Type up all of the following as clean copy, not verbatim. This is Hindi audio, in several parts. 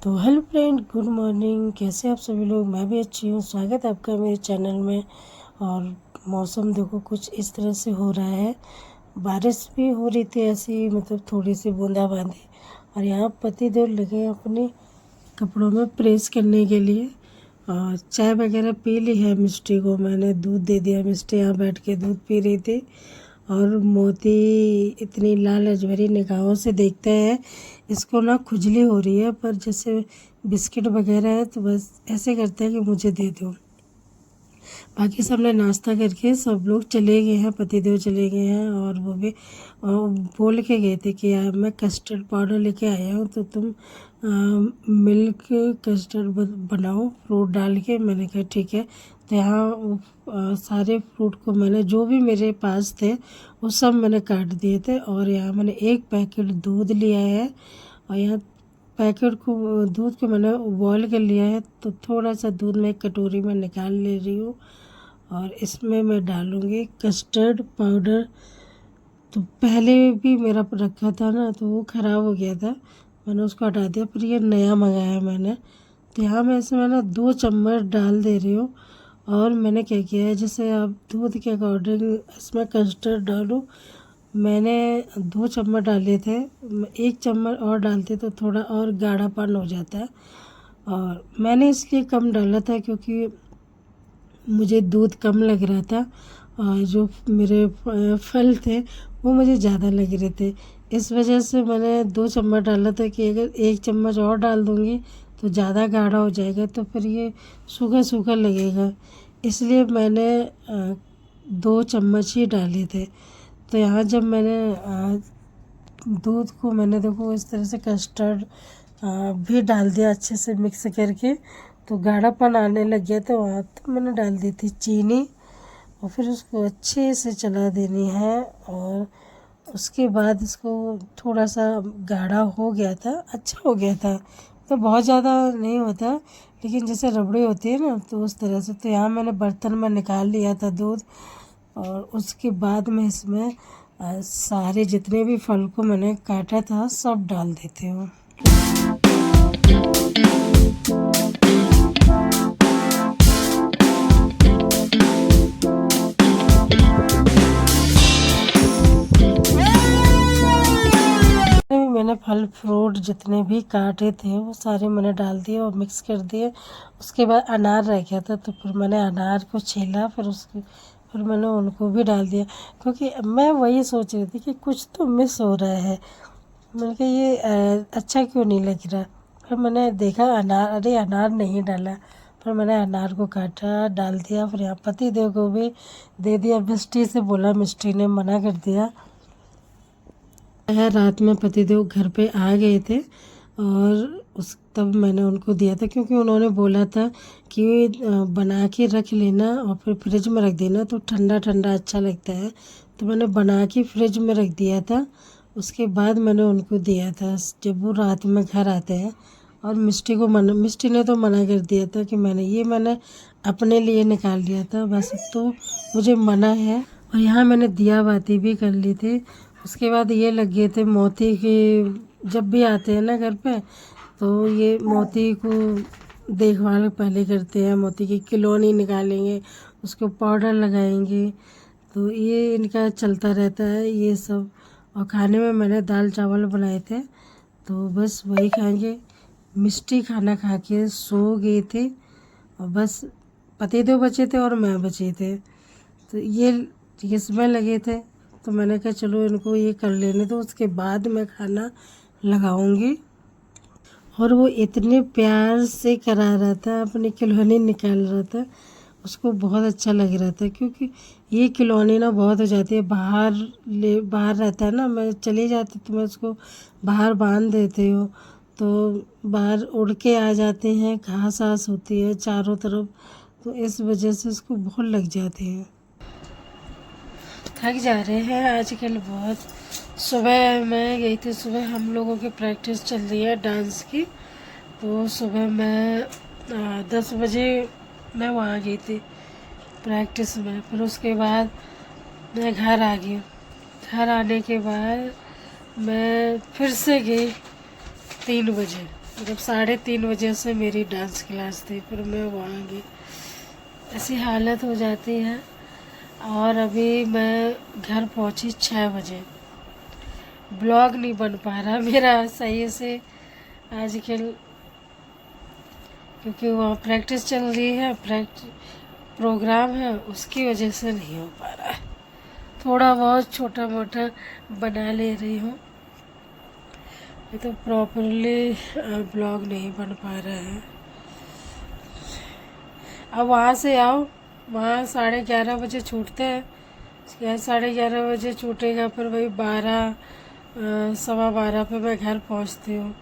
तो हेलो फ्रेंड, गुड मॉर्निंग। कैसे आप सभी लोग? मैं भी अच्छी हूँ। स्वागत है आपका मेरे चैनल में। और मौसम देखो कुछ इस तरह से हो रहा है। बारिश भी हो रही थी ऐसी, मतलब थोड़ी सी बूंदाबांदी। और यहाँ पतिदेव लगे हैं अपने कपड़ों में प्रेस करने के लिए। और चाय वगैरह पी ली है। मिष्टी को मैंने दूध दे दिया। मिष्टी यहाँ बैठ के दूध पी रही थी। और मोती इतनी लालच भरी निगाहों से देखता है। इसको ना खुजली हो रही है, पर जैसे बिस्किट वगैरह है तो बस ऐसे करता है कि मुझे दे दो। बाकी सब ने नाश्ता करके सब लोग चले गए हैं, पतिदेव चले गए हैं। और वो भी बोल के गए थे कि यार मैं कस्टर्ड पाउडर लेके आया हूँ, तो तुम मिल्क कस्टर्ड बनाओ फ्रूट डाल के। मैंने कहा ठीक है। तो यहाँ सारे फ्रूट को मैंने जो भी मेरे पास थे वो सब मैंने काट दिए थे। और यहाँ मैंने एक पैकेट दूध लिया है। और यहाँ पैकेट को दूध को मैंने बॉईल कर लिया है। तो थोड़ा सा दूध मैं एक कटोरी में निकाल ले रही हूँ। और इसमें मैं डालूँगी कस्टर्ड पाउडर। तो पहले भी मेरा रखा था ना, तो वो ख़राब हो गया था, मैंने उसको हटा दिया। फिर ये नया मंगाया मैंने। तो यहाँ मैं इसमें ना 2 चम्मच डाल दे रही हूँ। और मैंने क्या किया है, जैसे आप दूध के अकॉर्डिंग इसमें कस्टर्ड डालो। मैंने 2 चम्मच डाले थे। 1 चम्मच और डालते तो थोड़ा और गाढ़ापन हो जाता है। और मैंने इसलिए कम डाला था क्योंकि मुझे दूध कम लग रहा था। और जो मेरे फल थे वो मुझे ज़्यादा लग रहे थे। इस वजह से मैंने 2 चम्मच डाला था कि अगर 1 चम्मच और डाल दूँगी तो ज़्यादा गाढ़ा हो जाएगा, तो फिर ये सूखा सूखा लगेगा। इसलिए मैंने 2 चम्मच ही डाले थे। तो यहाँ जब मैंने दूध को मैंने देखो इस तरह से कस्टर्ड भी डाल दिया अच्छे से मिक्स करके, तो गाढ़ापन आने लग गया। तो वहाँ तो मैंने डाल दी थी चीनी। और फिर उसको अच्छे से चला देनी है। और उसके बाद इसको थोड़ा सा गाढ़ा हो गया था, अच्छा हो गया था। तो बहुत ज़्यादा नहीं होता, लेकिन जैसे रबड़ी होती है ना, तो उस तरह से। तो यहाँ मैंने बर्तन में निकाल लिया था दूध। और उसके बाद मैं इसमें सारे जितने भी फल को मैंने काटा था सब डाल देती हूँ। मैंने फल फ्रूट जितने भी काटे थे वो सारे मैंने डाल दिए और मिक्स कर दिए। उसके बाद अनार रह गया था, तो फिर मैंने अनार को छीला। फिर मैंने उनको भी डाल दिया, क्योंकि मैं वही सोच रही थी कि कुछ तो मिस हो रहा है। मैंने कहा ये अच्छा क्यों नहीं लग रहा। फिर मैंने देखा अनार, अरे अनार नहीं डाला। फिर मैंने अनार को काटा डाल दिया। फिर यहाँ पतिदेव को भी दे दिया। मिष्टी से बोला, मिष्टी ने मना कर दिया। रात में पतिदेव घर पे आ गए थे। और तब मैंने उनको दिया था, क्योंकि उन्होंने बोला था कि बना के रख लेना और फिर फ्रिज में रख देना, तो ठंडा ठंडा अच्छा लगता है। तो मैंने बना के फ्रिज में रख दिया था। उसके बाद मैंने उनको दिया था जब वो रात में घर आते हैं। और मिष्टी ने तो मना कर दिया था कि मैंने अपने लिए निकाल लिया था बस, तो मुझे मना है। और यहाँ मैंने दिया बाती भी कर ली थी। उसके बाद ये लग गए थे मोती के, जब भी आते हैं ना घर पे, तो ये मोती को देखभाल पहले करते हैं। मोती की किलोनी निकालेंगे, उसको पाउडर लगाएंगे। तो ये इनका चलता रहता है ये सब। और खाने में मैंने दाल चावल बनाए थे, तो बस वही खाएंगे। मिष्टी खाना खा के सो गए थे। और बस पतिदेव बचे थे और मैं बचे थे। तो ये इसमें लगे थे। तो मैंने कहा चलो इनको ये कर लेने दो, उसके बाद मैं खाना लगाऊंगी। और वो इतने प्यार से करा रहा था, अपनी खिलौने निकाल रहा था। उसको बहुत अच्छा लग रहा था, क्योंकि ये खिलौने ना बहुत हो जाती है। बाहर रहता है ना, मैं चली जाती तो मैं उसको बाहर बांध देती हूँ, तो बाहर उड़ के आ जाते हैं। घास आस होती है चारों तरफ, तो इस वजह से उसको बहुत लग जाते हैं। थक जा रहे हैं आजकल बहुत। सुबह मैं गई थी, सुबह हम लोगों की प्रैक्टिस चल रही है डांस की। तो सुबह मैं 10 बजे मैं वहाँ गई थी प्रैक्टिस में। फिर उसके बाद मैं घर आ गई। घर आने के बाद मैं फिर से गई 3 बजे। मतलब 3:30 से मेरी डांस क्लास थी, फिर मैं वहाँ गई। ऐसी हालत हो जाती है। और अभी मैं घर पहुँची 6 बजे। ब्लॉग नहीं बन पा रहा मेरा सही से आजकल, क्योंकि वहाँ प्रैक्टिस चल रही है, प्रोग्राम है, उसकी वजह से नहीं हो पा रहा है। थोड़ा बहुत छोटा मोटा बना ले रही हूँ, ये तो प्रॉपरली ब्लॉग नहीं बन पा रहा है। अब वहाँ से आओ, वहाँ 11:30 बजे छूटते हैं। 11:30 बजे छूटेगा, फिर वही 12 सवा 12 पे मैं घर पहुँचती हूँ।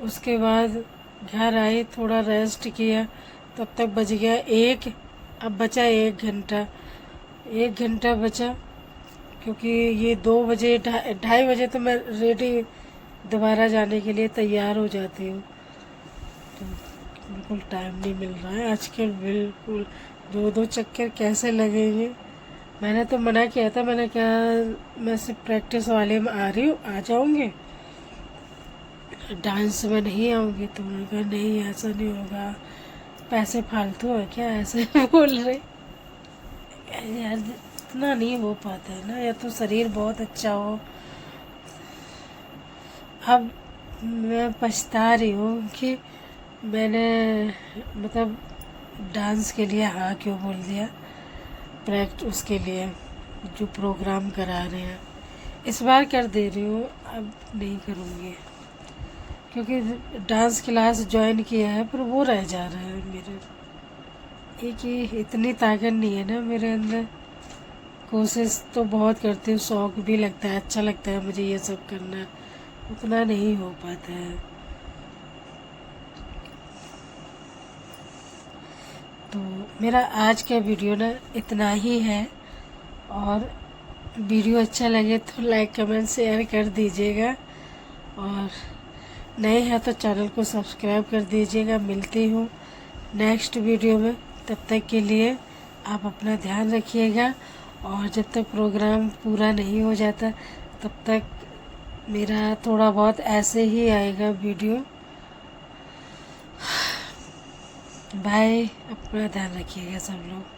उसके बाद घर आई, थोड़ा रेस्ट किया, तब तक बज गया 1। अब बचा 1 घंटा, 1 घंटा बचा, क्योंकि ये 2 बजे 2:30 बजे तो मैं रेडी दोबारा जाने के लिए तैयार हो जाती हूँ। तो बिल्कुल टाइम नहीं मिल रहा है आजकल, बिल्कुल 2-2 चक्कर कैसे लगेंगे। मैंने तो मना किया था, मैंने कहा मैं सिर्फ प्रैक्टिस वाले में आ रही हूँ, आ जाऊँगी, डांस में नहीं आऊँगी। तो उन्होंने कहा नहीं, ऐसा नहीं होगा, पैसे फालतू है क्या, ऐसे बोल रहे। यार इतना नहीं हो पाता है ना, या तो शरीर बहुत अच्छा हो। अब मैं पछता रही हूँ कि मैंने मतलब डांस के लिए हाँ क्यों बोल दिया, उसके लिए जो प्रोग्राम करा रहे हैं। इस बार कर दे रही हूँ, अब नहीं करूँगी, क्योंकि डांस क्लास ज्वाइन किया है पर वो रह जा रहा है मेरे। एक ही इतनी ताकत नहीं है ना मेरे अंदर। कोशिश तो बहुत करती हूँ, शौक भी लगता है, अच्छा लगता है मुझे ये सब करना, उतना नहीं हो पाता है। तो मेरा आज का वीडियो ना इतना ही है, और वीडियो अच्छा लगे तो लाइक कमेंट शेयर कर दीजिएगा, और नए हैं तो चैनल को सब्सक्राइब कर दीजिएगा। मिलती हूँ नेक्स्ट वीडियो में, तब तक के लिए आप अपना ध्यान रखिएगा। और जब तक प्रोग्राम पूरा नहीं हो जाता तब तक मेरा थोड़ा बहुत ऐसे ही आएगा वीडियो। बाय, अपना ध्यान रखिएगा सब लोग।